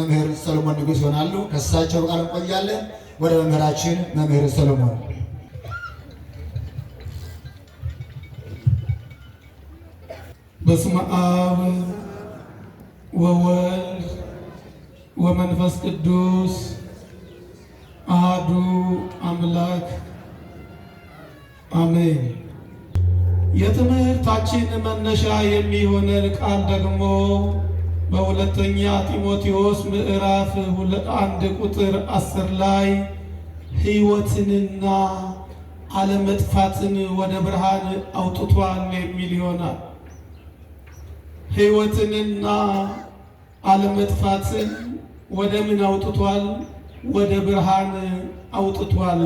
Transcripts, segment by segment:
መምህር ሰሎሞን ንጉስ ይሆናሉ። ከሳቸው ቃል እንቆያለን። ወደ መምህራችን መምህር ሰሎሞን። በስመ አብ ወወልድ ወመንፈስ ቅዱስ አሐዱ አምላክ አሜን። የትምህርታችን መነሻ የሚሆነን ቃል ደግሞ በሁለተኛ ጢሞቴዎስ ምዕራፍ 1 ቁጥር 10 ላይ ሕይወትንና አለመጥፋትን ወደ ብርሃን አውጥቷል የሚል ይሆናል። ሕይወትንና አለመጥፋትን ወደ ምን አውጥቷል? ወደ ብርሃን አውጥቷል።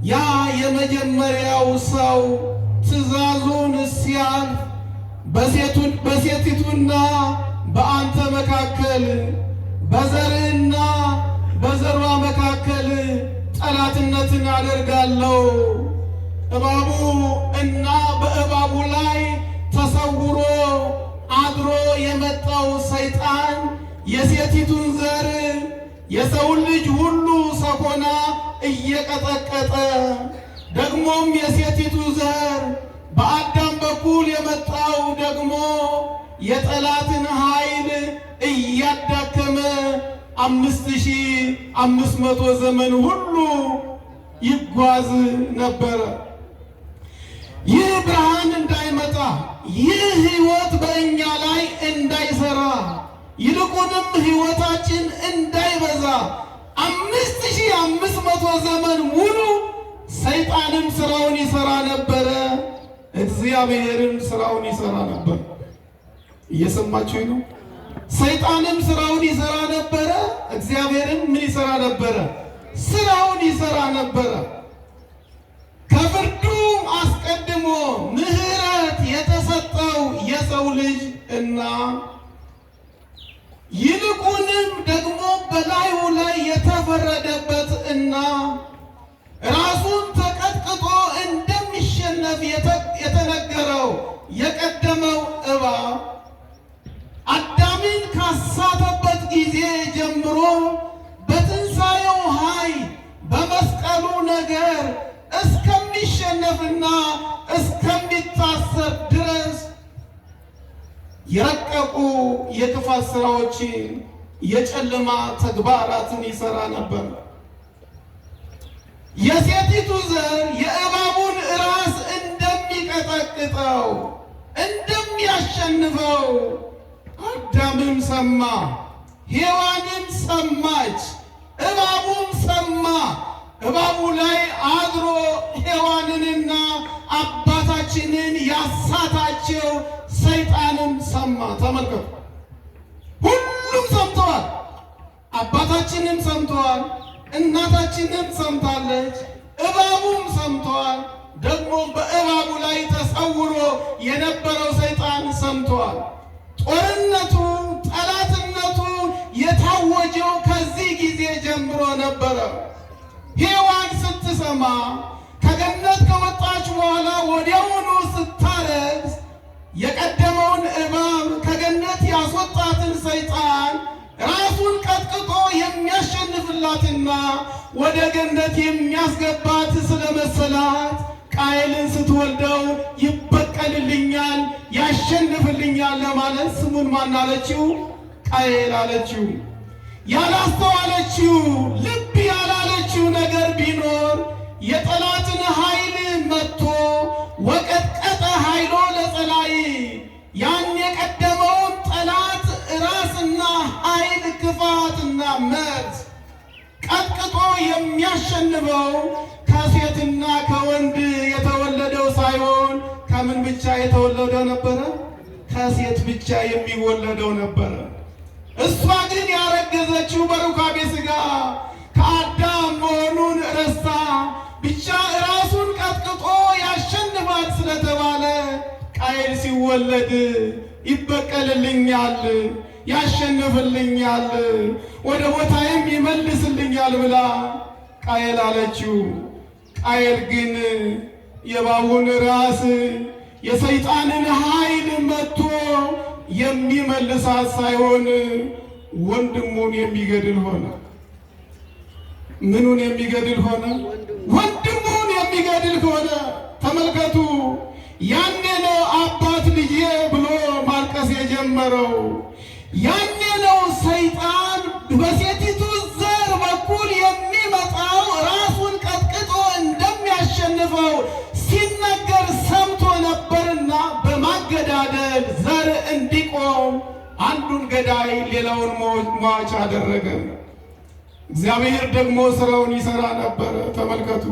ያ የመጀመሪያው ሰው ትእዛዙን ሲያልፍ በሴቲቱና በአንተ መካከል በዘርህና በዘሯ መካከል ጠላትነትን አደርጋለሁ። እባቡ እና በእባቡ ላይ ተሰውሮ አድሮ የመጣው ሰይጣን የሴቲቱን ዘር የሰውን ልጅ ሁሉ ሰኮና እየቀጠቀጠ ደግሞም የሴቲቱ ዘር በአዳም በኩል የመጣው ደግሞ የጠላትን ኃይል እያዳከመ 5500 ዘመን ሁሉ ይጓዝ ነበረ። ይህ ብርሃን እንዳይመጣ፣ ይህ ሕይወት በእኛ ላይ እንዳይሰራ፣ ይልቁንም ሕይወታችን እንዳይበዛ 5500 ዘመን ሙሉ ሰይጣንም ስራውን ይሰራ ነበረ፣ እግዚአብሔርም ስራውን ይሰራ ነበር። እየሰማችሁ ነው? ሰይጣንም ስራውን ይሰራ ነበረ፣ እግዚአብሔርም ምን ይሰራ ነበረ? ስራውን ይሰራ ነበረ። ከፍርዱ አስቀድሞ ምሕረት የተሰጠው የሰው ልጅ እና ይልቁንም ደግሞ በላዩ ላይ የተፈረደበት እና ራሱን ተቀጥቅጦ እንደሚሸነፍ የተነገረው የቀደመው እባብ አዳምን ካሳተበት ጊዜ ጀምሮ በትንሣኤው ኃይል በመስቀሉ ነገር እስከሚሸነፍና እስከሚታሰር ድረስ የረቀቁ የክፋት ስራዎችን የጨለማ ተግባራትን ይሰራ ነበር። የሴቲቱ ዘር የእባቡን ራስ እንደሚቀጠቅጠው እንደሚያሸንፈው አዳምም ሰማ፣ ሔዋንም ሰማች፣ እባቡም ሰማ። እባቡ ላይ አድሮ ሔዋንንና አባታችንን ያሳታቸው ሰይጣንም ሰማ። ተመልከቱ፣ ሁሉም ሰምተዋል። አባታችንም ሰምተዋል፣ እናታችንም ሰምታለች፣ እባቡም ሰምተዋል። ደግሞ በእባቡ ላይ ተሰውሮ የነበረው ሰይጣን ሰምተዋል። ጦርነቱ፣ ጠላትነቱ የታወጀው ከዚህ ጊዜ ጀምሮ ነበረ። ሔዋን ስትሰማ ከገነት ከወጣች በኋላ ወዲያውኑ ስታረግዝ የቀደመውን እባብ ከገነት ያስወጣትን ሰይጣን ራሱን ቀጥቅጦ የሚያሸንፍላትና ወደ ገነት የሚያስገባት ስለመሰላት ቃየልን ስትወልደው ይበቀልልኛል፣ ያሸንፍልኛል ለማለት ስሙን ማን አለችው? ቃየል አለችው። ያላስተዋለችው ልብ ያላለችው ነገር ቢኖር የጠላትን ኃይል መጥቶ ወቀጥቀጠ ኃይሎ ለጸላይ ያን የቀደመውን ጠላት ራስና ኃይል ክፋትና መርዝ ቀጥቅጦ የሚያሸንፈው ከሴትና ከወንድ የተወለደው ሳይሆን ከምን ብቻ የተወለደው ነበረ? ከሴት ብቻ የሚወለደው ነበረ። እሷ ግን ያረገዘችው በሩካቤ ሥጋ ከአዳም መሆኑን ረስታ ብቻ ራሱን ቀጥቅጦ ያሸንፋል ስለተባለ ቃየል ሲወለድ ይበቀልልኛል፣ ያሸንፍልኛል፣ ወደ ቦታዬም ይመልስልኛል ብላ ቃየል አለችው። ቃየል ግን የእባቡን ራስ የሰይጣንን ኃይል መጥቶ የሚመልሳት ሳይሆን ወንድሙን የሚገድል ሆነ። ምኑን የሚገድል ሆነ? ወንድሙን የሚገድል ሆነ። ተመልከቱ። ያኔ ነው አባት ልጄ ብሎ ማልቀስ የጀመረው። ያኔ ነው ሰይጣን በሴቲቱ ዘር በኩል የሚመጣው ራሱን ቀጥቅጦ እንደሚያሸንፈው ሲነገር ሰምቶ ነበርና በማገዳደል ዘር እንዲቆም አንዱን ገዳይ ሌላውን ሟች አደረገ። እግዚአብሔር ደግሞ ስራውን ይሰራ ነበረ። ተመልከቱ።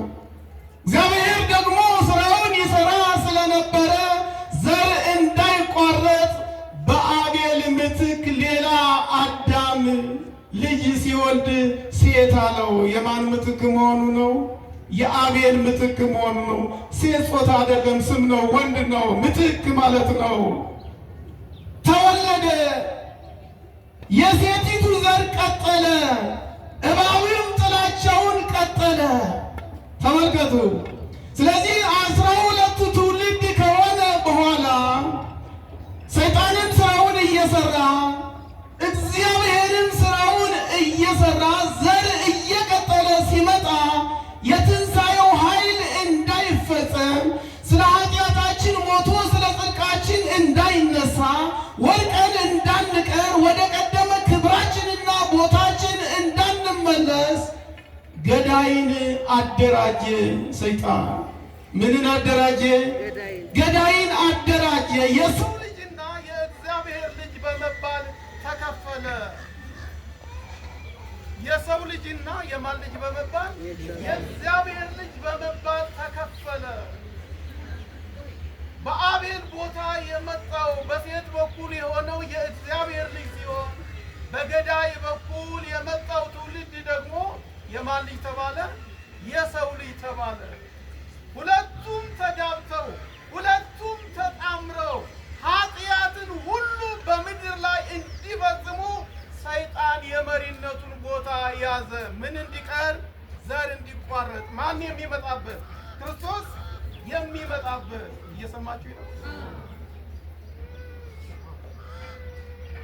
እግዚአብሔር ደግሞ ስራውን ይሰራ ስለነበረ ዘር እንዳይቋረጥ በአቤል ምትክ ሌላ አዳም ልጅ ሲወልድ ሴት አለው። የማን ምትክ መሆኑ ነው? የአቤል ምትክ መሆኑ ነው። ሴት ጾታ አይደለም፣ ስም ነው፣ ወንድ ነው። ምትክ ማለት ነው። ተወለደ። የሴቲቱ ዘር ቀጠለ። እባብም ጥላቻውን ቀጠለ። ተመልከቱ። ስለዚህ 12 ትውልድ ከሆነ በኋላ ሰይጣንም ስራውን እየሰራ እግዚአብሔርም ስራውን እየሰራ ዘር እየቀጠለ ሲመጣ የትንሣኤው ኃይል እንዳይፈጸም ስለ ኃጢአታችን ሞቶ ስለ ጽድቃችን እንዳይነሳ ወድቀን እንዳንቀር ወደ ቀደመ ክብራችንና ቦታችን እንዳንመለስ ገዳይን አደራጀ። ሰይጣን ምንን አደራጀ? ገዳይን አደራጀ። የሰው ልጅና የእግዚአብሔር ልጅ በመባል ተከፈለ። የሰው ልጅና የማን ልጅ በመባል? የእግዚአብሔር ልጅ በመባል ተከፈለ። በአቤል ቦታ የመጣው በሴት በኩል የሆነው የእግዚአብሔር ልጅ ሲሆን በገዳይ በኩል የመጣው ትውልድ ደግሞ የማን ልጅ ተባለ? የሰው ልጅ ተባለ። ሁለቱም ተጋብተው ሁለቱም ተጣምረው ኃጢአትን ሁሉ በምድር ላይ እንዲፈጽሙ ሰይጣን የመሪነቱን ቦታ ያዘ። ምን እንዲቀር? ዘር እንዲቋረጥ። ማን የሚመጣበት? ክርስቶስ የሚመጣበት። እየሰማችሁ ነው?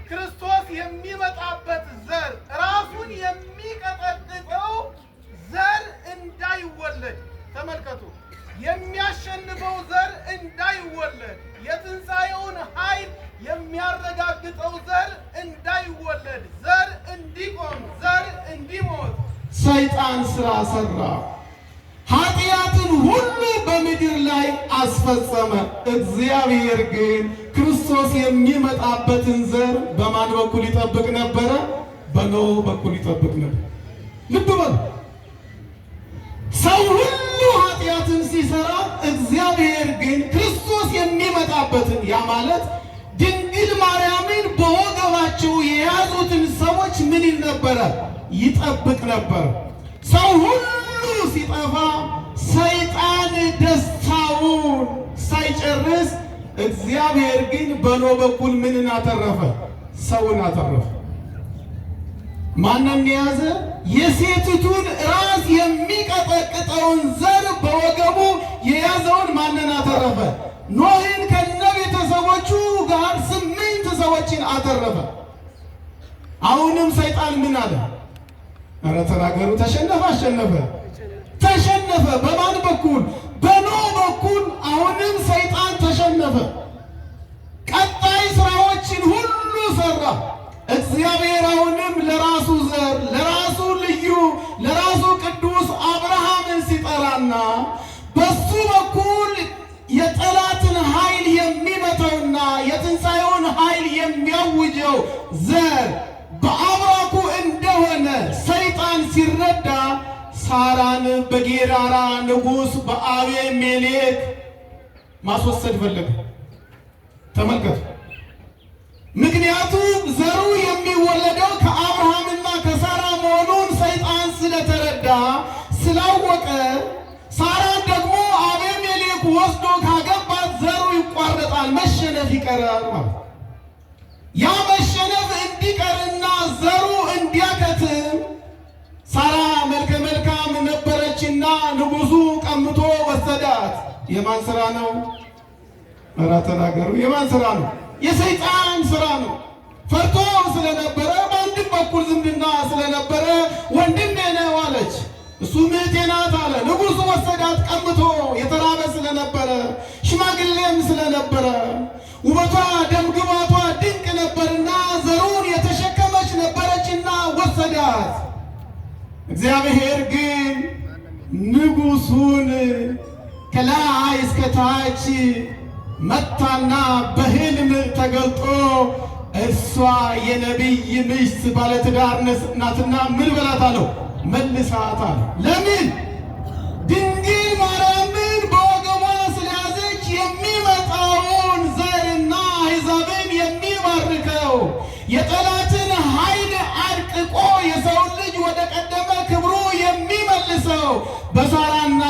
ክርስቶስ የሚመጣበት ዘር ራሱን የሚቀጠቅጠው ዘር እንዳይወለድ። ተመልከቱ። የሚያሸንፈው ዘር እንዳይወለድ፣ የትንሣኤውን ኃይል የሚያረጋግጠው ዘር እንዳይወለድ፣ ዘር እንዲቆም፣ ዘር እንዲሞት ሰይጣን ስራ ሰራ። ኃጢአትን ሁሉ በምድር ላይ አስፈጸመ። እግዚአብሔር ግን ክርስቶስ የሚመጣበትን ዘር በማን በኩል ይጠብቅ ነበረ? በኖህ በኩል ይጠብቅ ነበር። ልብ በሉ። ሰው ሁሉ ኃጢአትን ሲሰራ እግዚአብሔር ግን ክርስቶስ የሚመጣበትን ያ ማለት ድንግል ማርያምን በወገባቸው የያዙትን ሰዎች ምን ይል ነበረ? ይጠብቅ ነበር። ሰው ሁሉ ሲጠፋ ሰይጣን ደስታውን ሳይጨርስ እግዚአብሔር ግን በኖህ በኩል ምንን አተረፈ? ሰውን አተረፈ። ማንን የያዘ? የሴቲቱን ራስ የሚቀጠቅጠውን ዘር በወገቡ የያዘውን ማንን አተረፈ? ኖህን ከነ ቤተሰቦቹ ጋር 8 ሰዎችን አተረፈ። አሁንም ሰይጣን ምን አለ? ኧረ ተናገሩ። ተሸነፈ? አሸነፈ? ተሸነፈ። በማን በኩል? በኖህ በኩል። አሁንም ሰይጣን ተሸነፈ። ቀጣይ ስራዎችን ሁሉ ሰራ። እግዚአብሔር አሁንም ለራሱ ዘር፣ ለራሱ ልዩ፣ ለራሱ ቅዱስ አብርሃምን ሲጠራና በሱ በኩል የጠላትን ኃይል የሚመታውና የትንሣኤውን ኃይል የሚያውጀው ዘር በአብራኩ እንደሆነ ሰይጣን ሲረዳ ሳራን በጌራራ ንጉሥ በአቤሜሌክ ማስወሰድ ፈለገ። ተመልከቱ። ምክንያቱም ዘሩ የሚወለደው ከአብርሃምና ከሳራ መሆኑን ሰይጣን ስለተረዳ ስላወቀ፣ ሳራን ደግሞ አቤሜሌክ ወስዶ ካገባት ዘሩ ይቋረጣል፣ መሸነፍ ይቀራል ማለት። ያ መሸነፍ እንዲቀርና ዘሩ እንዲያከትም ሳራ መልከ መልካም ነበረችና ንጉሡ ቀምቶ ወሰዳት። የማን ስራ ነው? ኧረ ተናገሩ። የማን ስራ ነው? የሰይጣን ስራ ነው። ፈርቶ ስለነበረ በአንድም በኩል ዝምድና ስለነበረ ወንድሜ ነው አለች። እሱ እህቴ ናት አለ። ንጉሡ ወሰዳት ቀምቶ። የተራበ ስለነበረ ሽማግሌም ስለነበረ ውበቷ ደምግባቷ ድንቅ ነበርና ዘሩን የተሸከመች ነበረችና ወሰዳት። እግዚአብሔር ግን ንጉሡን ከላይ እስከ ታች መታና በሕልም ተገልጦ እሷ የነቢይ ሚስት ባለትዳር ናትና ምን በላት አለው? መልሳት አለ። ለምን? ድንግል ማርያምን በወገቧ ስለያዘች የሚመጣውን ዘርና አሕዛብን የሚባርከው የጠላትን ኃይል አድቅቆ የሰውን ልጅ ወደ ቀደመ ክብሩ የሚመልሰው በሳራና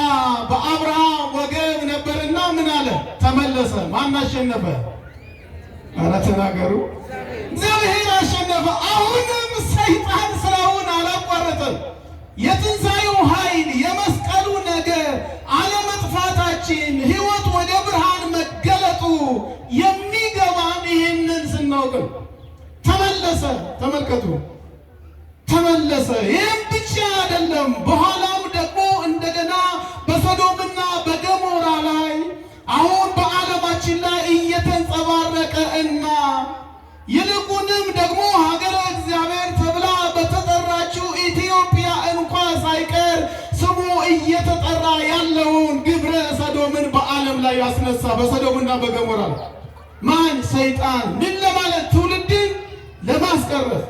በአብርሃም ወገብ ነበርና ምን አለ? ተመለሰ። ማን አሸነፈ? ኧረ ተናገሩ። እግዚአብሔር አሸነፈ። አሁንም ሰይጣን ስራውን አላቋረጠም። የትንሣኤው ኃይል የመስቀሉ ነገር አለመጥፋታችን ሕይወት ወደ ብርሃን መገለጡ የሚገባን ይህንን ስናውቅ ተመለሰ። ተመልከቱ፣ ተመለሰ። ይህም ብቻ አይደለም። በኋላም ደግሞ እንደገና በሶዶምና በገሞራ ላይ አሁን በዓለማችን ላይ እየተንጸባረቀ እና ይልቁንም ደግሞ ሀገረ እግዚአብሔር ተብላ በተጠራችው ኢትዮጵያ እንኳ ሳይቀር ስሙ እየተጠራ ያለውን ግብረ ሰዶምን በዓለም ላይ ያስነሳ። በሰዶምና በገሞራ ማን? ሰይጣን። ምን ለማለት? ትውልድን ለማስቀረት።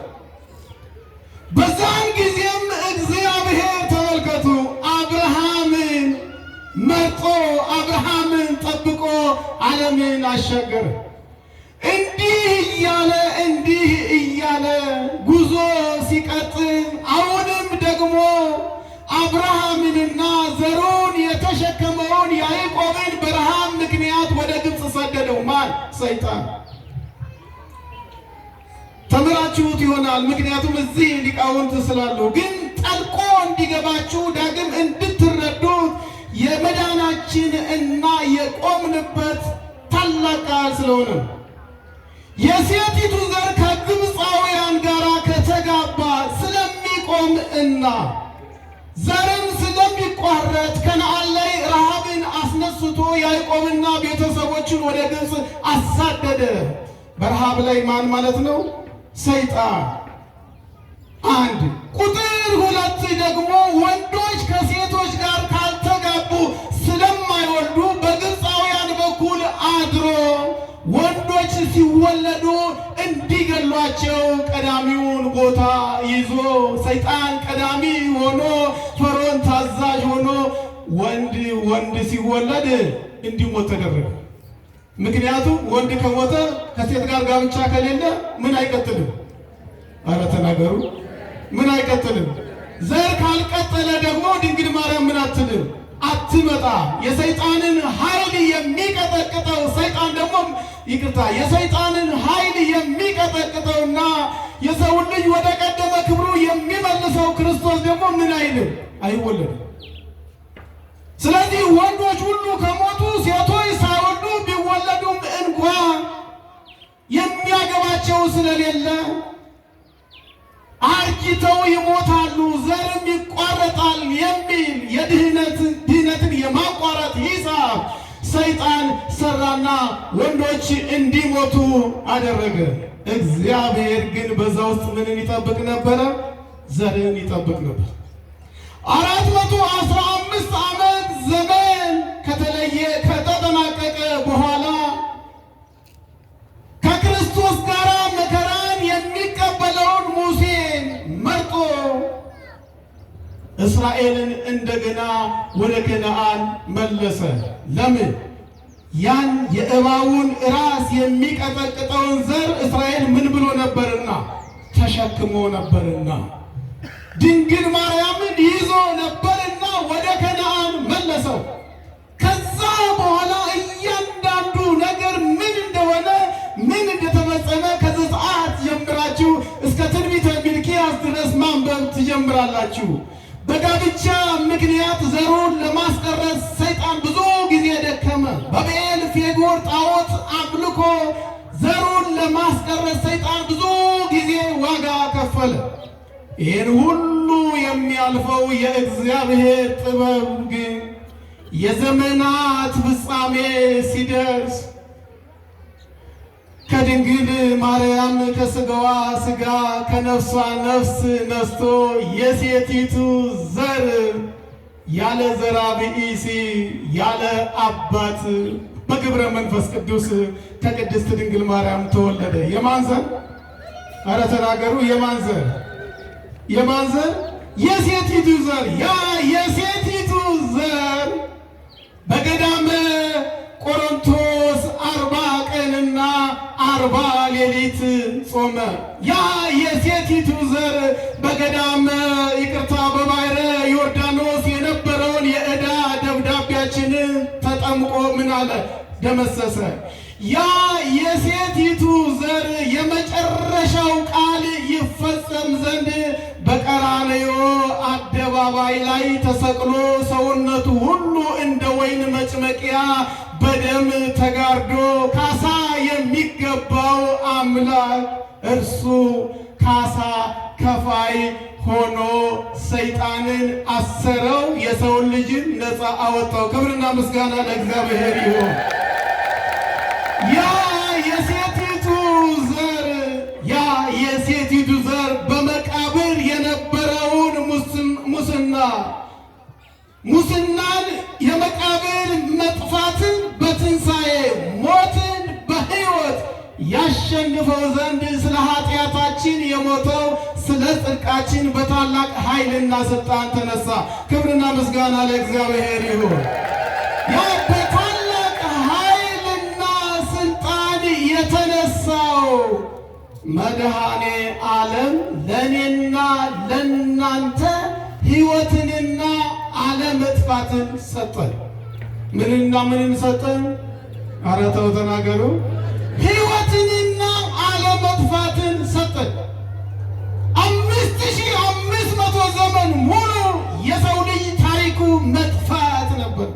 በዛን ጊዜም እግዚአብሔር ተመልከቱ አብርሃምን መርጦ አብርሃምን ጠብቆ ዓለምን አሻገረ። እንዲህ እያለ ጉዞ ሲቀጥል አሁንም ደግሞ አብርሃምንና ዘሩን የተሸከመውን ያዕቆብን በረሃብ ምክንያት ወደ ግብፅ ሰደደው። ማን? ሰይጣን። ተምራችሁት ይሆናል። ምክንያቱም እዚህ ሊቃውንት ስላሉ፣ ግን ጠልቆ እንዲገባችሁ ዳግም እንድትረዱት የመዳናችን እና የቆምንበት ታላቅ ቃል ስለሆነ የሴቲቱ ዘር ከግብፃውያን ጋር ከተጋባ ስለሚቆም እና ዘርም ስለሚቋረጥ ከነዓን ላይ ረሃብን አስነስቶ ያዕቆብና ቤተሰቦችን ወደ ግብፅ አሳደደ። በረሃብ ላይ ማን ማለት ነው? ሰይጣን። አንድ ቁጥር ሁለት ደግሞ ወንዶች ከሴቶች ጋር ካልተጋቡ ስለማይወልዱ በግብፃውያን በኩል አድሮ ወንዶች ሲወለዱ እንዲገሏቸው ቀዳሚውን ቦታ ይዞ ሰይጣን ቀዳሚ ሆኖ ፈርዖን ታዛዥ ሆኖ ወንድ ሲወለድ እንዲሞት ተደረገ። ምክንያቱም ወንድ ከሞተ ከሴት ጋር ጋብቻ ከሌለ ምን አይቀጥልም? ኧረ ተናገሩ። ምን አይቀጥልም? ዘር ካልቀጠለ ደግሞ ድንግል ማርያም ምን አትልም? አትመጣ። የሰይጣንን ኃይል የሚቀጠቅጠው ሰይጣን ደግሞ የሰይጣንን ኃይል የሚቀጠቅጠውና የሰውን ልጅ ወደ ቀደመ ክብሩ የሚመልሰው ክርስቶስ ደግሞ ምን አይልም? አይወለድም። ስለዚህ ወንዶች ሁሉ ከሞቱ ሴቶች ሳይወልዱ ቢወለዱም እንኳ የሚያገባቸው ስለሌለ አርጅተው ይሞታሉ፣ ዘርም ይቋረጣል የሚል ድህነትን የማቋረጥ ሂሳብ ሰይጣን ሰራና ወንዶች እንዲሞቱ አደረገ። እግዚአብሔር ግን በዛ ውስጥ ምንን ይጠብቅ ነበረ? ዘርን ይጠብቅ ነበር። 415 ዓመት ዘመን ከተጠናቀቀ በኋላ ከክርስቶስ ጋር መከራን የሚቀበለውን ሙሴን መርጦ እስራኤልን እንደገና ወደ ከነዓን መለሰ። ለምን? ያን የእባቡን ራስ የሚቀጠቅጠውን ዘር እስራኤል ምን ብሎ ነበርና? ተሸክሞ ነበርና ድንግል ማርያምን ይዞ ነበርና ወደ ከነዓን መለሰው። ከዛ በኋላ እያንዳንዱ ነገር ምን እንደሆነ ምን እንደተፈጸመ ከዘጸአት ጀምራችሁ እስከ ትንቢተ ሚልክያስ ድረስ ማንበብ ትጀምራላችሁ። በጋብቻ ምክንያት ዘሩን ለማስቀረት ሰይጣን ብዙ ጊዜ ደከመ። በብዔል ፌጎር ጣዖት አምልኮ ዘሩን ለማስቀረት ሰይጣን ብዙ ጊዜ ዋጋ ከፈለ። ይህን ሁሉ የሚያልፈው የእግዚአብሔር ጥበብ ግን የዘመናት ፍጻሜ ሲደርስ ከድንግል ማርያም ከሥጋዋ ሥጋ ከነፍሷ ነፍስ ነስቶ የሴቲቱ ዘር ያለ ዘራ ብእሲ ያለ አባት በግብረ መንፈስ ቅዱስ ከቅድስት ድንግል ማርያም ተወለደ። የማን ዘር? ኧረ ተናገሩ። የማን ዘር? የማን ዘር? የሴቲቱ ዘር። ያ የሴቲቱ ዘር በገዳመ ቆሮንቶስ 40 ቀንና 40 ሌሊት ጾመ። ያ የሴቲቱ ዘር በገዳመ ይቅርታ በባሕረ ዮርዳኖስ የነበረውን የዕዳ ደብዳቤያችንን ተጠምቆ ምን አለ? ደመሰሰ። ያ የሴቲቱ ዘር የመጨረሻው ቃል ይፈጸም ዘንድ በቀራንዮ አደባባይ ላይ ተሰቅሎ ሰውነቱ ሁሉ እንደ ወይን መጭመቂያ በደም ተጋርዶ ካሳ የሚገባው አምላክ እርሱ ካሳ ከፋይ ሆኖ ሰይጣንን አሰረው፣ የሰውን ልጅን ነፃ አወጣው። ክብርና ምስጋና ለእግዚአብሔር ይሁን። ያ የሴቲቱ ዘር በመቃብር የነበረውን ሙስናን የመቃብር መጥፋትን በትንሣኤ ሞትን በሕይወት ያሸንፈው ዘንድ ስለ ኃጢአታችን የሞተው ስለ ጽድቃችን በታላቅ ኃይልና ሥልጣን ተነሳ። ክብርና ምስጋና ለእግዚአብሔር ይሁን። ያ በታላቅ ኃይልና ሥልጣን የተነሳው መድኃኔ ዓለም ለእኔና ለእናንተ ሕይወትንና አለመጥፋትን ሰጠን። ምንና ምንን ሰጠን? ኧረ ተው ተናገሩ። ሕይወትንና አለመጥፋትን ሰጠን። 5500 ዘመን ሙሉ የሰው ልጅ ታሪኩ መጥፋት ነበር።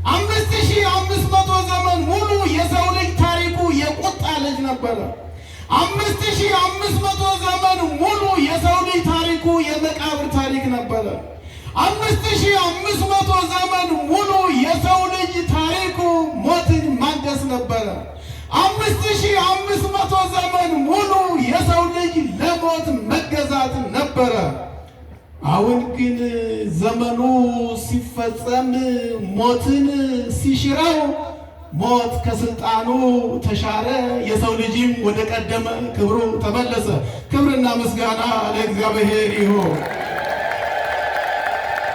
5500 ዘመን ሙሉ የሰው ልጅ ታሪኩ የቁጣ ልጅ ነበረ። 5500 ዘመን ሙሉ የሰው ልጅ ታሪኩ የመቃብር ታሪክ ነበረ። 5500 ዘመን ሙሉ የሰው ልጅ ታሪኩ ሞትን ማንገስ ነበረ። 5500 ዘመን ሙሉ የሰው ልጅ ለሞት መገዛት ነበረ። አሁን ግን ዘመኑ ሲፈጸም ሞትን ሲሽረው ሞት ከስልጣኑ ተሻረ፣ የሰው ልጅም ወደ ቀደመ ክብሩ ተመለሰ። ክብርና ምስጋና ለእግዚአብሔር ይሁን።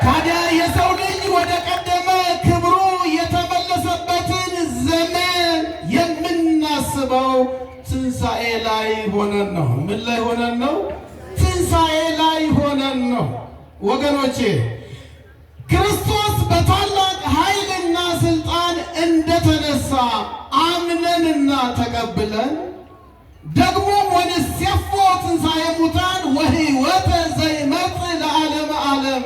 ታዲያ የሰው ልጅ ወደ ቀደመ ክብሩ የተመለሰበትን ዘመን የምናስበው ትንሣኤ ላይ ሆነን ነው። ምን ላይ ሆነን ነው? ትንሣኤ ላይ ሆነን ነው። ወገኖቼ ክርስቶስ በታላቅ ኃይልና ሥልጣን እንደተነሳ አምነንና ተቀብለን ደግሞም ወንሴፎ ትንሣኤ ሙታን ወሕይወተ ዘይመጽእ ለዓለመ ዓለም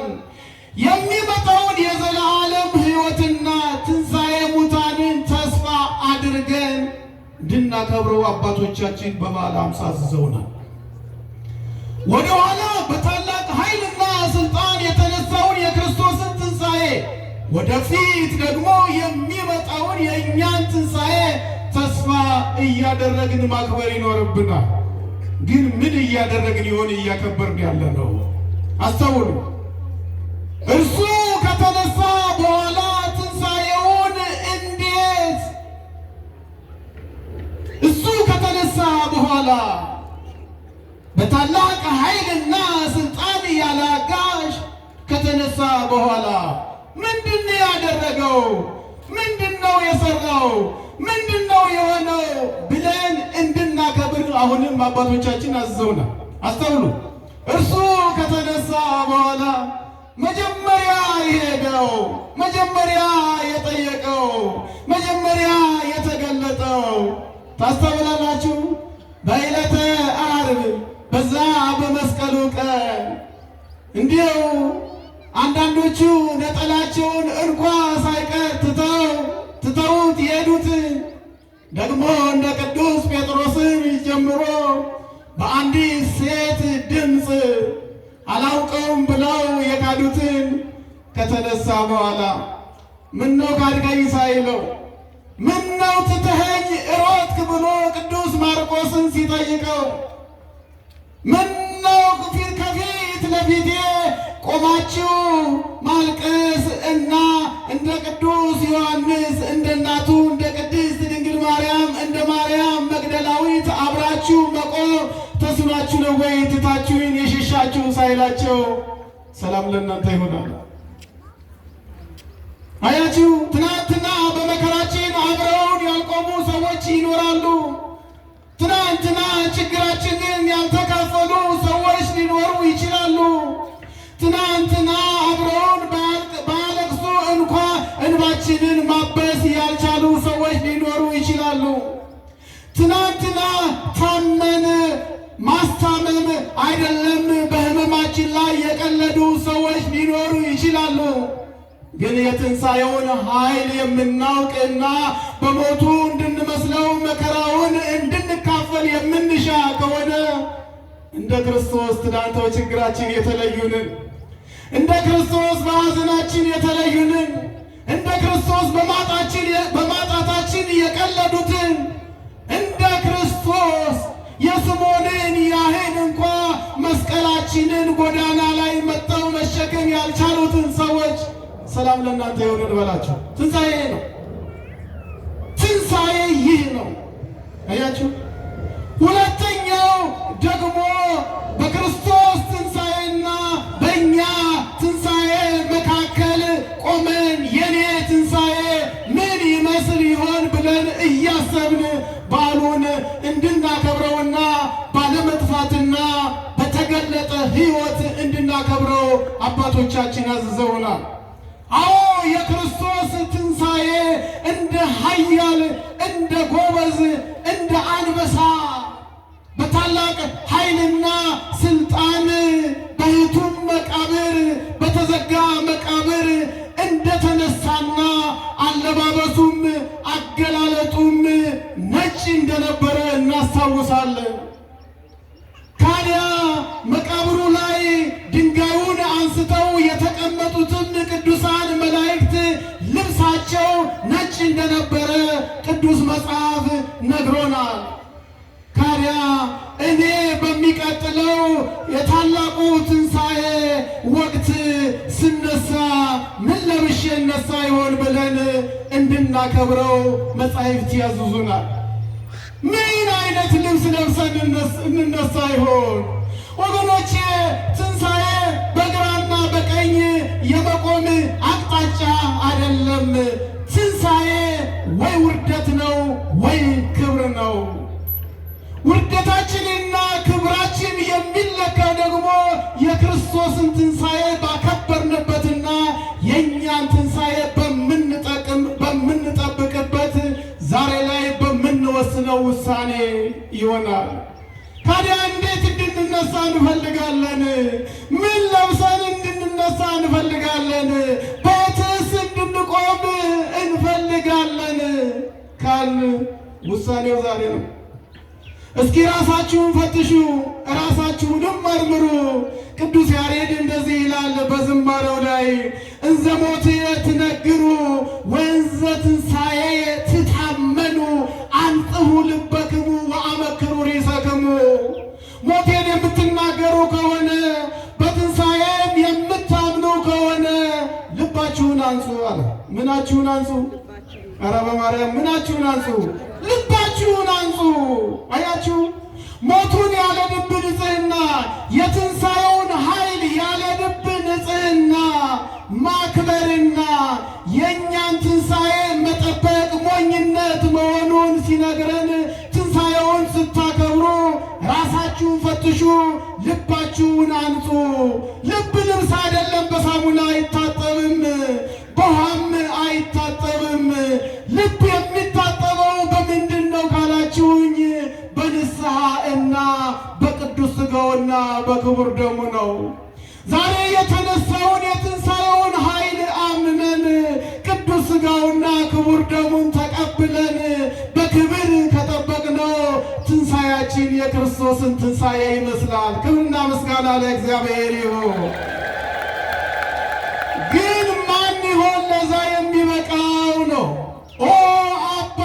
የሚመጣውን የዘላለም ሕይወትና ትንሣኤ ሙታንን ተስፋ አድርገን እንድናከብረው አባቶቻችን በበዓለ ሃምሳ አዝዘውናል። ወደ ኋላ በታላቅ ኃይልና ሥልጣን የተነሳውን የክርስቶስን ትንሣኤ ወደፊት ደግሞ የሚመጣውን የእኛን ትንሣኤ ተስፋ እያደረግን ማክበር ይኖርብናል። ግን ምን እያደረግን ይሆን እያከበርን ያለ ነው? አስተውሉ። እርሱ ከተነሳ በኋላ ትንሣኤውን እንዴት እሱ ከተነሳ በኋላ በታላቅ ኃይልና ሥልጣን ያለ አጋዥ ከተነሳ በኋላ ምንድነው ያደረገው? ምንድነው የሰራው? ምንድነው የሆነው ብለን እንድናከብር አሁንም አባቶቻችን አዘውናል። አስተውሉ። እርሱ ከተነሳ በኋላ መጀመሪያ የሄደው፣ መጀመሪያ የጠየቀው፣ መጀመሪያ የተገለጠው ታስተውላላችሁ። በዕለተ ዓርብ በዛ በመስቀሉ ቀን እንዲሁ አንዳንዶቹ ነጠላቸውን እንኳ ሳይቀር ትተውት የሄዱትን ደግሞ እንደ ቅዱስ ጴጥሮስን ጀምሮ በአንዲት ሴት ድምፅ አላውቀውም ብለው የካዱትን ከተነሳ በኋላ ምነው ካድከኝ ሳይለው ምነው ትተኸኝ ሮጥክ ብሎ ቅዱስ ማርቆስን ሲጠይቀው ምነው ከፊት ለፊቴ ቆማችሁ ማልቀስ እና እንደ ቅዱስ ዮሐንስ እንደ እናቱ እንደ ቅድስት ድንግል ማርያም እንደ ማርያም መግደላዊት አብራችሁ መቆም ተስኗችሁ ነው ወይ ትታችሁኝ የሸሻችሁ ሳይላቸው ሰላም ለእናንተ ይሆናል። አያችሁ፣ ትናንትና በመከራችን አብረውን ያልቆሙ ሰዎች ይኖራሉ። ትናንትና ችግራችንን ያልተካፈሉ ሰዎች ሊኖሩ ይችላሉ። ትናንትና አብረውን ባያለቅሱ እንኳ እንባችንን ማበስ ያልቻሉ ሰዎች ሊኖሩ ይችላሉ። ትናንትና ታመን ማስታመም አይደለም በሕመማችን ላይ የቀለዱ ሰዎች ሊኖሩ ይችላሉ። ግን የትንሣኤውን ኃይል የምናውቅና በሞቱ እንድንመስለው መከራውን እንድንካፈል የምንሻ ከሆነ እንደ ክርስቶስ ትናንት ችግራችን የተለዩንን፣ እንደ ክርስቶስ በሐዘናችን የተለዩንን፣ እንደ ክርስቶስ በማጣታችን የቀለዱትን፣ እንደ ክርስቶስ የስምዖንን ያህል እንኳ መስቀላችንን ጎዳና ላይ መጥተው መሸከም ያልቻሉትን ሰዎች ሰላም ለእናንተ ይሁን እንበላቸው። ትንሣኤ ነው። ትንሣኤ ይህ ነው። አያችሁ። ሁለተኛው ደግሞ በክርስቶስ ትንሣኤና በእኛ ትንሣኤ መካከል ቆመን የኔ ትንሣኤ ምን ይመስል ይሆን ብለን እያሰብን በዓሉን እንድናከብረውና ባለመጥፋትና በተገለጠ ሕይወት እንድናከብረው አባቶቻችን አዝዘውናል። አዎ የክርስቶስ ትንሣኤ እንደ ኃያል እንደ ጎበዝ እንደ አንበሳ በታላቅ ኃይልና ስልጣን በሕቱም መቃብር በተዘጋ መቃብር እንደተነሳና አለባበሱም አገላለጡም ነጭ እንደነበረ እናስታውሳለን። ታዲያ መቃብሩ ላይ ድንጋዩን አንስተው የተቀመጡትን ቅዱሳን መላእክት ልብሳቸው ነጭ እንደነበረ ቅዱስ መጽሐፍ ነግሮናል። ታዲያ እኔ በሚቀጥለው የታላቁ ትንሣኤ ወቅት ስነሳ ምን ለብሼ እነሳ ይሆን ብለን እንድናከብረው መጻሕፍት ያዝዙናል። ምን አይነት ልብስ ለብሰን እንነሳ ይሆን? ወገኖቼ ትንሣኤ በግራና በቀኝ የመቆም አቅጣጫ አይደለም። ትንሣኤ ወይ ውርደት ነው ወይ ክብር ነው። ውርደታችንና ክብራችን የሚለካ ደግሞ የክርስቶስን ትንሣኤ ባከበርንበትና የእኛን ትንሣኤ በምንጠብቅበት ዛሬ ላይ በምንወስነው ውሳኔ ይሆናል። ታዲያ እንዴት እንድንነሳ እንፈልጋለን? ምን ለብሰን እንድንነሳ እንፈልጋለን? በትስ እንድንቆም እንፈልጋለን ካልን ውሳኔው ዛሬ ነው። እስኪ ራሳችሁን ፈትሹ፣ ራሳችሁንም መርምሩ። ቅዱስ ያሬድ እንደዚህ ይላል በዝማሬው ላይ እንዘ ሞትየ ትነግሩ ወእንዘ ትንሣኤየ ትታመኑ አንጽሑ ልበክሙ ወአመክሩ ሬሰክሙ። ሞቴን የምትናገሩ ከሆነ በትንሣኤም የምታምኑ ከሆነ ልባችሁን አንጹ አለ። ምናችሁን አንጹ? ኧረ በማርያም ምናችሁን አንጹ? ልባችሁን አንጹ። አያችሁ፣ ሞቱን ያለ ልብ ንጽሕና፣ የትንሣኤውን ኃይል ያለ ልብ ንጽሕና ማክበርና የእኛን ትንሣኤ መጠበቅ ሞኝነት መሆኑን ሲነግረን ትንሣኤውን ስታከብሩ ራሳችሁን ፈትሹ፣ ልባችሁን አንጹ። ልብ ልብስ አይደለም፣ በሳሙና አይታጠብም፣ በውሃም አይታጠብም። ልብ የሚታጠበው በምንድን ነው ካላችሁኝ፣ በንስሐ እና በቅዱስ ሥጋውና በክቡር ደሙ ነው። ዛሬ የተነሳውን የትንሣኤውን ኃይል አምነን ቅዱስ ሥጋውና ክቡር ደሙን ተቀብለን በክብር ከጠበቅነው ትንሣኤያችን የክርስቶስን ትንሣኤ ይመስላል። ክብርና ምስጋና ለእግዚአብሔር ይሁን። ግን ማን ይሆን ለዛ የሚበቃው ነው? ኦ አባ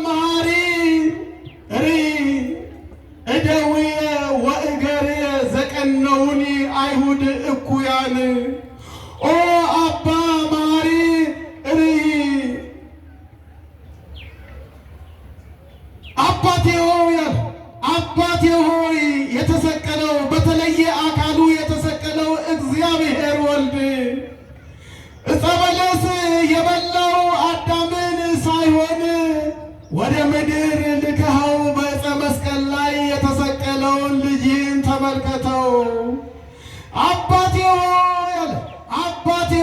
መሐሪ እደውየ ወእገርየ ዘቀነውኒ አይሁድ እኩያን። ኦ አባ መሐሪ አባቴ ሆይ የተሰቀለው በተለየ አካሉ የተሰቀለው እግዚአብሔር ወልድ ዕፀ በለስ የበላው አዳምን ሳይሆን ወደ ምድር ልከኸው በዕፀ መስቀል ላይ የተሰቀለውን ልጅን ተመልከተው። አባቴ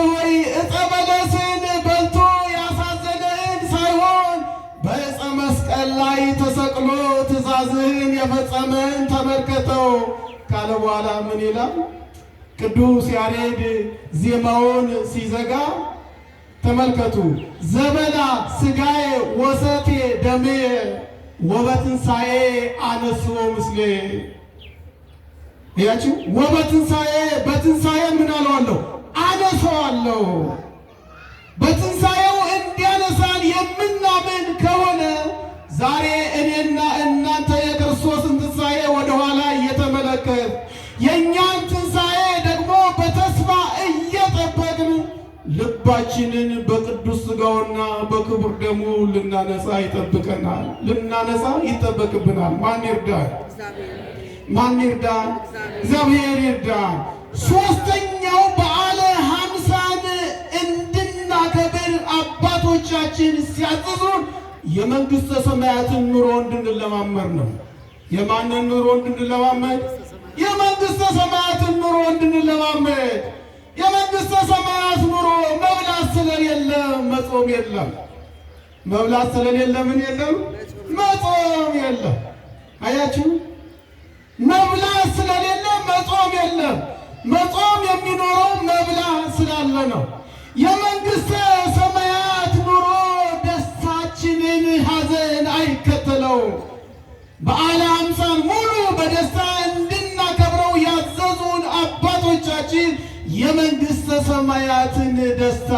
ሆይ ዕፀ በለስን በልቶ ያሳዘነህን ሳይሆን በዕፀ መስቀል ላይ ተሰቅሎ ትእዛዝህን የፈጸመን ተመልከተው ካለ በኋላ ምን ይላል? ቅዱስ ያሬድ ዜማውን ሲዘጋ ተመልከቱ። ዘበላ ስጋዬ ወሰቴ ደሜ ወበትንሣኤ አነስኦ ምስሌ። ያቺ ወበትንሣኤ በትንሣኤ ምን አለዋለሁ? አነሳዋለሁ። በትንሣኤው እንዲያነሳን የምናምን ከሆነ ዛሬ እኔና እናንተ የክርስቶስን ትንሣኤ ወደኋላ እየተመለከት የእኛን ትንሣኤ ደግሞ በተስፋ እየጠበቅን ልባችንን በቅዱስ ሥጋውና በክቡር ደሙ ልናነጻ ይጠበቅብናል። ማን ይርዳን? እግዚአብሔር ይርዳን። ሦስተኛው በዓለ ሀምሳን እንድናከብር አባቶቻችን ሲያዝዙን የመንግሥተ ሰማያትን ኑሮ እንድንለማመድ ነው። የማንን ኑሮ እንድንለማመድ? የመንግሥተ ሰማያትን ኑሮ እንድንለማመድ። የመንግሥተ ሰማያት ኑሮ መብላት ስለሌለ መጾም የለም። መብላት ስለሌለ ምን የለም? መጾም የለም። አያችሁ፣ መብላት ስለሌለ መጾም የለም። መጾም የሚኖረው መብላት ስላለ ነው። የመንግሥተ ሰማያት ኑሮ ደስታችንን ሐዘን አይከተለውም። በዓለ ሀምሳን ሙሉ በደስታ እንድናከብረው ያዘዙን አባቶቻችን የመንግሥተ ሰማያትን ደስታ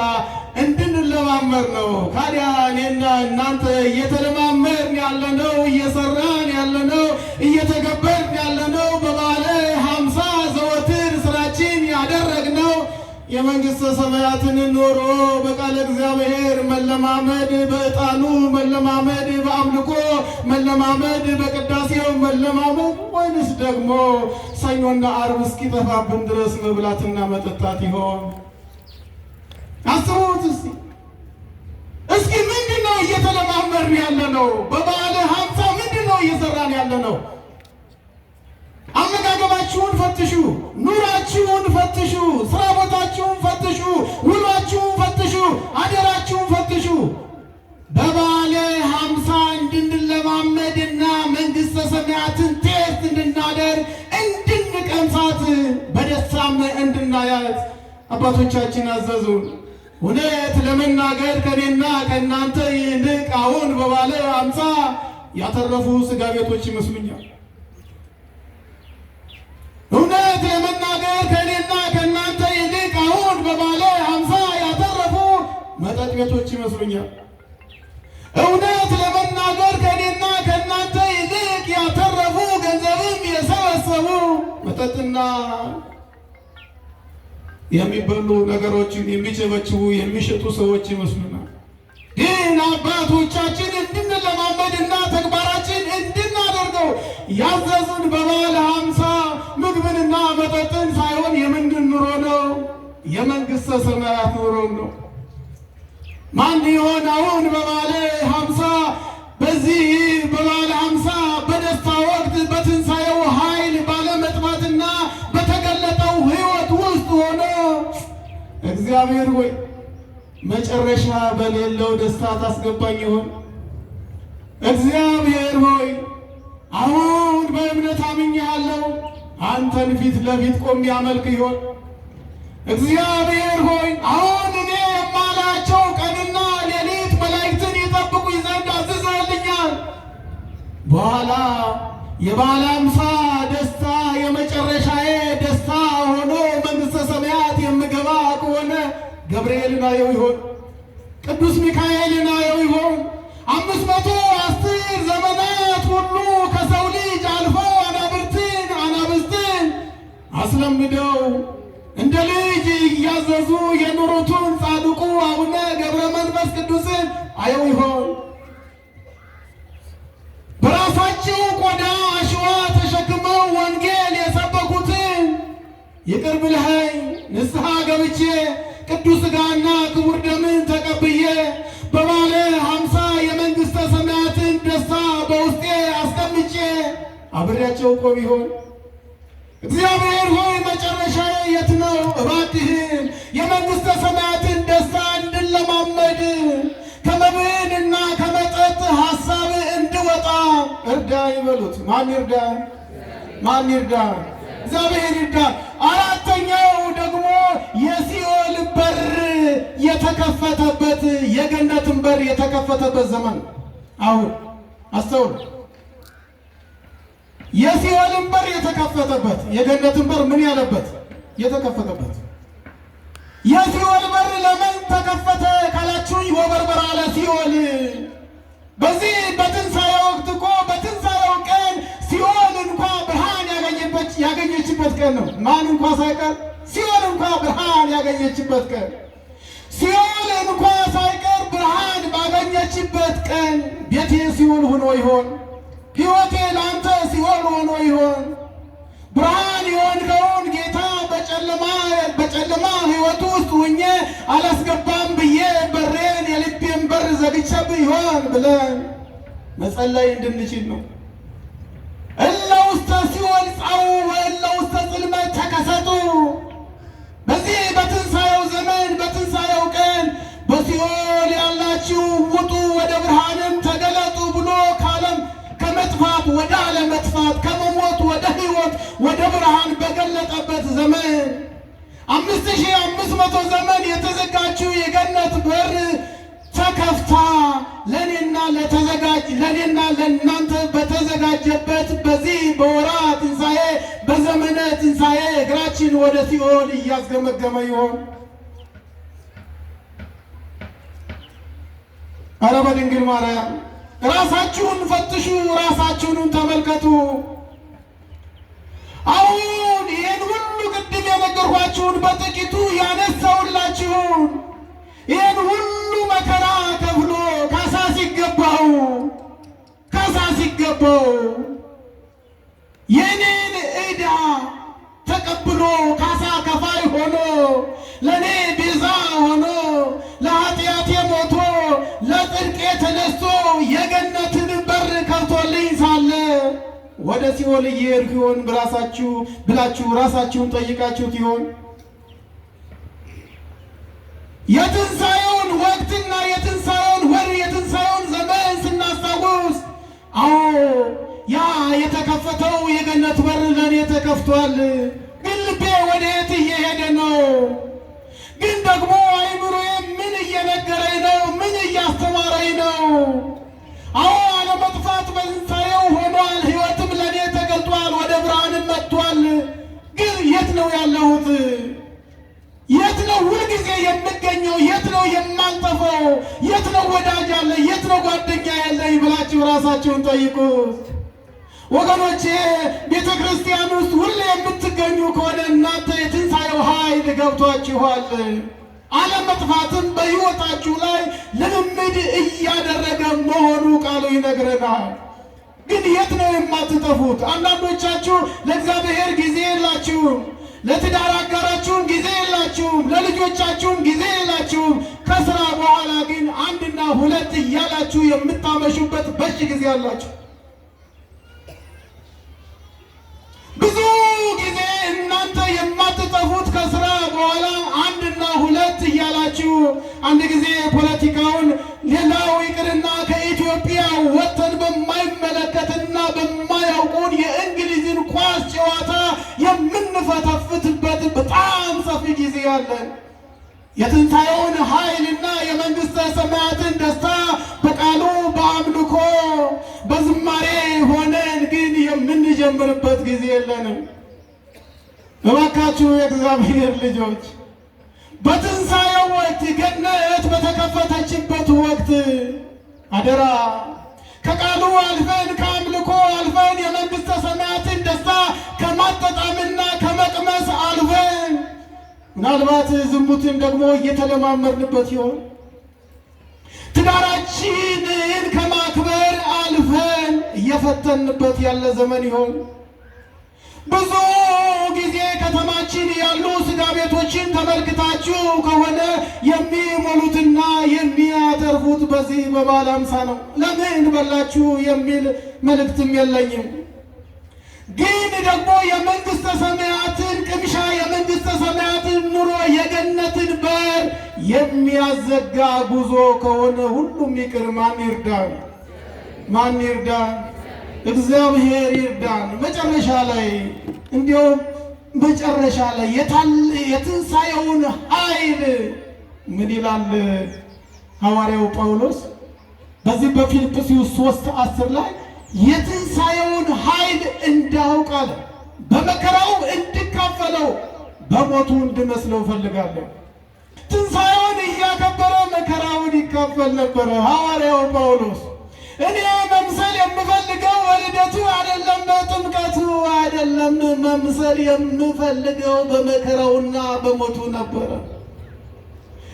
እንድንለማመር ነው። ታዲያ እኔና እናንተ እየተለማመርን ያለነው፣ እየሰራን ያለነው፣ እየተገበርን ያለነው በበዓለ ሀምሳ ዘወትር ስራችን ያደረግነው የመንግሥተ ሰማያትን ኖሮ በቃለ እግዚአብሔር መለማመድ፣ በዕጣኑ መለማመድ፣ በአምልኮ መለማመድ፣ በቅዳሴው መለማመድ፣ ወይንስ ደግሞ ሰኞና ዓርብ እስኪጠፋብን ድረስ መብላትና መጠጣት ይሆን? አስቡት እስኪ ምንድን ነው እየተለማመርን ያለ ነው? በበዓለ ሀምሳ ምንድን ነው እየሰራን ያለ ነው? አመጋገባችሁን ፈትሹ፣ ኑራችሁን ፈትሹ፣ ስራ ቦታችሁን ፈትሹ፣ ውሏችሁን ፈትሹ፣ አደራችሁን ፈትሹ። በበዓለ ሀምሳ እንድንለማመድና መንግሥተ ሰማያትን ቴስት እንድናደርግ እንድንቀምሳት በደስታም እንድናያት አባቶቻችን አዘዙን። እውነት ለመናገር ከኔና ከእናንተ ይልቅ አሁን በበዓለ ሀምሳ ያተረፉ ስጋ ቤቶች ይመስሉኛል። እውነት ለመናገር ከኔና ከእናንተ ይልቅ አሁን በበዓለ ሀምሳ ያተረፉ መጠጥ ቤቶች ይመስሉኛል። እውነት ለመናገር ከኔና ከእናንተ ይልቅ ያተረፉ ገንዘብም የሰበሰቡ መጠጥና የሚበሉ ነገሮችን የሚጨበጭቡ የሚሸጡ ሰዎች ይመስሉናል። ግን አባቶቻችን እንድንለማመድና ተግባራችን እንድናደርገው ያዘዙን በበዓለ ሀምሳ ምግብንና መጠጥን ሳይሆን የምንድን ኑሮ ነው? የመንግሥተ ሰማያት ኑሮ ነው። ማን ይሆን አሁን በበዓለ ሀምሳ በዚህ በበዓለ ሀምሳ በደስታ ወቅት በትንሣኤው ኃይል ባለመጥማትና በተገለጠው ሕይወት ውስጥ ሆኖ እግዚአብሔር ሆይ መጨረሻ በሌለው ደስታ ታስገባኝ ይሆን? እግዚአብሔር ሆይ አሁን በእምነት አምኜሃለሁ፣ አንተን ፊት ለፊት ቆሜ አመልክ ይሆን? እግዚአብሔር ሆይ አሁን እኔ የማላቸው ቀንና ሌሊት መላእክትን ይጠብቁኝ ዘንድ አዝዘህልኛል። በኋላ የበዓለ ሃምሳ ደስታ የመጨረሻዬ ደስታ ሆኖ መንግሥተ ሰማያት የምገባ ከሆነ ገብርኤልን አየው ይሆን? ቅዱስ ሚካኤልን አየው ይሆን? 510 ዘመናት ሁሉ ከሰው ልጅ አልፎ አናብስትን አስለምደው እንደ ልጅ እያዘዙ የኖሩትን ጻድቁ አቡነ ገብረ መንፈስ ቅዱስን አየው ይሆን? በራሳቸው ቆዳ አሸዋ ተሸክመው ወንጌል የሰበኩትን ይቅር ብለኸኝ ንስሐ ገብቼ ቅዱስ ሥጋና ክቡር ደምን ተቀብዬ በበዓለ ሃምሳ የመንግሥተ ሰማያትን ደስታ በውስጤ አስቀምጬ አብሬያቸው ቆም ይሆን? እግዚአብሔር ሆይ መጨረሻዬ የት ነው? እባክህን የመንግሥተ ሰማያትን ደስታ እንድለማመድ ከመብልና ከመጠጥ ሐሳብ እንድወጣ እርዳኝ በሉት። ማን ይርዳ? ማን ይርዳ? እግዚአብሔር ይርዳ። አራተኛው ደግሞ የሲኦል በር የተከፈተበት የገነትን በር የተከፈተበት ዘመን አሁን አስተውል። የሲኦልን በር የተከፈተበት የገነትን በር ምን ያለበት የተከፈተበት። የሲኦል በር ለምን ተከፈተ ካላችሁኝ፣ ወበርበራ ለሲኦል። በዚህ በትንሣኤ ወቅት እኮ በትንሣኤው ቀን ሲኦል እንኳ ብርሃን ያገኘችበት ቀን ነው። ማን እንኳ ሳይቀር ሲኦል እንኳ ብርሃን ያገኘችበት ቀን፣ ሲኦል እንኳ ሳይቀር ብርሃን ባገኘችበት ቀን ቤቴ ሲኦል ሆኖ ይሆን? ሕይወቴ ለአንተ ሲኦል ሆኖ ይሆን? ብርሃን የሆንከውን ጌታ በጨለማ ሕይወት ውስጥ ሁኜ አላስገባም ብዬ በሬን የልቤን በር ዘግቼብህ ይሆን ብለን መጸለይ እንድንችል ነው። እለ ውስተ ሲኦል ጻኡ ወእለ ውስተ ጽልመት ተከሰቱ። በዚህ በትንሣኤው ዘመን በትንሣኤው ቀን በሲኦል ያላችሁ ውጡ ወደ ብርሃንም ተገለጡ ብሎ ከዓለም ከመጥፋት ወደ አለመጥፋት ከመሞት ወደ ሕይወት ወደ ብርሃን በገለጠበት ዘመን 5500 ዘመን የተዘጋችው የገነት በር ተከፍታ ለኔና ለእናንተ በተዘጋጀበት በዚህ በወራ ትንሣኤ በዘመነ ትንሣኤ እግራችን ወደ ሲኦል እያስገመገመ ይሆን? ኧረ በድንግል ማርያም ራሳችሁን ፈትሹ፣ ራሳችሁን ተመልከቱ። አሁን ይህን ሁሉ ቅድም የነገርኳችሁን በጥቂቱ ያነሳውላችሁን ይህን ሁሉ መከራ ከፍሎ ካሳ ሲገባው የኔን ዕዳ ተቀብሎ ካሳ ከፋይ ሆኖ ለእኔ ቤዛ ሆኖ ለኃጢአቴ ሞቶ ለጽድቄ ተነስቶ የገነትን በር ከፍቶልኝ ሳለ ወደ ሲኦል እየሄድኩ ይሆን ብላችሁ ራሳችሁን ጠይቃችሁት ይሆን? የትንሣኤውን ወቅትና የትንሣኤውን ወር የትንሣኤውን ዘመን ስናስታውስ፣ አዎ ያ የተከፈተው የገነት በር ለእኔ ተከፍቷል። ግን ልቤ ወደ የት እየሄደ ነው? ግን ደግሞ አይምሮዬ ምን እየነገረኝ ነው? ምን እያስተማረኝ ነው? አዎ አለመጥፋት በትንሣኤው ሆኗል። ሕይወትም ለእኔ ተገልጧል። ወደ ብርሃንም መጥቷል። ግን የት ነው ያለሁት? የት ነው ሁልጊዜ የምገኘው? የት ነው የማልጠፋው? የት ነው ወዳጅ ያለ? የት ነው ጓደኛ ያለኝ ብላችሁ ራሳችሁን ጠይቁ ወገኖቼ። ቤተ ክርስቲያን ውስጥ ሁሌ የምትገኙ ከሆነ እናንተ የትንሣኤው ኃይል ገብቷችኋል። አለመጥፋትም በሕይወታችሁ ላይ ልምምድ እያደረገ መሆኑ ቃሉ ይነግረናል። ግን የት ነው የማትጠፉት? አንዳንዶቻችሁ ለእግዚአብሔር ጊዜ የላችሁም። ለትዳር አጋራችሁም ጊዜ የላችሁም። ለልጆቻችሁም ጊዜ የላችሁም። ከስራ በኋላ ግን አንድና ሁለት እያላችሁ የምታመሹበት በሽ ጊዜ አላችሁ። ብዙ ጊዜ እናንተ የማትጠፉት ከስራ በኋላ አንድና ሁለት እያላችሁ አንድ ጊዜ ፖለቲካውን ሌላው ይቅርና ከኢትዮጵያ ወጥተን በማይመለከትና በማያውቁን የእንግሊዝን ኳስ ጨዋታ የምንፈተፍትበት በጣም ሰፊ ጊዜ አለን። የትንሣኤውን ኃይልና የመንግሥተ ሰማያትን ደስታ በቃሉ በአምልኮ በዝማሬ ሆነን ግን የምንጀምርበት ጊዜ የለንም። እባካችሁ የእግዚአብሔር ልጆች በትንሣኤው ወቅት ገነት በተከፈተችበት ወቅት አደራ ከቃሉ አልፈን ከአምልኮ አልፈን የመንግሥተ ሰማያትን ደስታ ከማጣጣምና ከመቅመስ አልፈን ምናልባት ዝሙትን ደግሞ እየተለማመድንበት ይሆን? ትዳራችንን ከማክበር አልፈን እየፈተንበት ያለ ዘመን ይሆን? ብዙ ጊዜ ከተማችን ያሉ ስጋ ቤቶችን ተመልክታችሁ ከሆነ የሚሞሉትና የሚያተርፉት በዚህ በበዓለ ሃምሳ ነው። ለምን በላችሁ የሚል መልእክትም የለኝም። ግን ደግሞ የመንግሥተ ሰማያትን ቅምሻ የመንግሥተ ሰማያትን ኑሮ የገነትን በር የሚያዘጋ ጉዞ ከሆነ ሁሉም ይቅር። ማን ይርዳን? ማን ይርዳን? እግዚአብሔር ይርዳን። መጨረሻ ላይ እንዲሁም መጨረሻ ላይ የትንሣኤውን ኃይል ምን ይላል ሐዋርያው ጳውሎስ በዚህ በፊልጵስዩስ 3:10 ላይ የትንሣኤውን ኃይል እንዳውቅ አለ። በመከራው እንድካፈለው በሞቱ እንድመስለው እፈልጋለሁ። ትንሣኤውን እያከበረ መከራውን ይካፈል ነበረ ሐዋርያው ጳውሎስ። እኔ መምሰል የምፈልገው በልደቱ አይደለም፣ በጥምቀቱ አይደለም። መምሰል የምፈልገው በመከራውና በሞቱ ነበረ።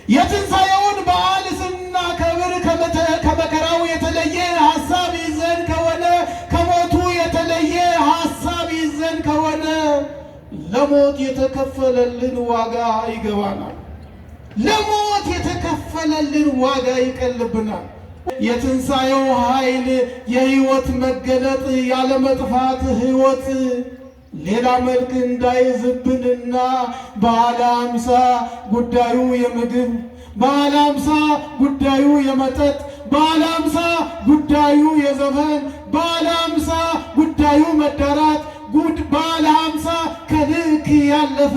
የትንሣኤውን በዓል ስናከብር ከመከራው የተለየ ሐሳብ ይዘን ከሆነ ከሞቱ የተለየ ሐሳብ ይዘን ከሆነ ለሞት የተከፈለልን ዋጋ ይገባናል። ለሞት የተከፈለልን ዋጋ ይቀልብናል። የትንሣኤው ኃይል የሕይወት መገለጥ ያለመጥፋት ሕይወት ሌላ መልክ እንዳይዝብንና በዓለ ሃምሳ ጉዳዩ የምግብ፣ በዓለ ሃምሳ ጉዳዩ የመጠጥ፣ በዓለ ሃምሳ ጉዳዩ የዘፈን፣ በዓለ ሃምሳ ጉዳዩ መዳራት፣ በዓለ ሃምሳ ከልክ ያለፈ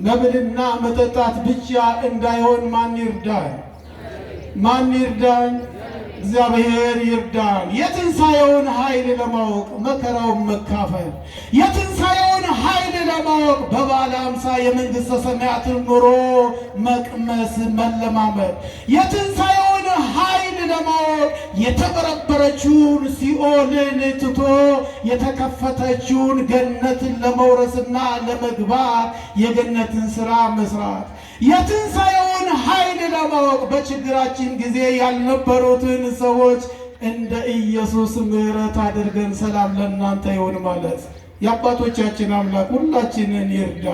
መብልና መጠጣት ብቻ እንዳይሆን ማን ይርዳን? ማን ይርዳን? እግዚአብሔር ይርዳን። የትንሣኤውን ኃይል ለማወቅ መከራውን መካፈል፣ የትንሣኤውን ኃይል ለማወቅ በበዓለ ሃምሳ የመንግሥተ ሰማያትን ኑሮ መቅመስ መለማመድ፣ የትንሣኤውን ኃይል ለማወቅ የተበረበረችውን ሲኦልን ትቶ የተከፈተችውን ገነትን ለመውረስና ለመግባት የገነትን ሥራ መስራት፣ የትንሣኤውን ኃይል ለማወቅ በችግራችን ጊዜ ያልነበሩትን ሰዎች እንደ ኢየሱስ ምሕረት አድርገን ሰላም ለእናንተ ይሁን ማለት የአባቶቻችን አምላክ ሁላችንን ይርዳ።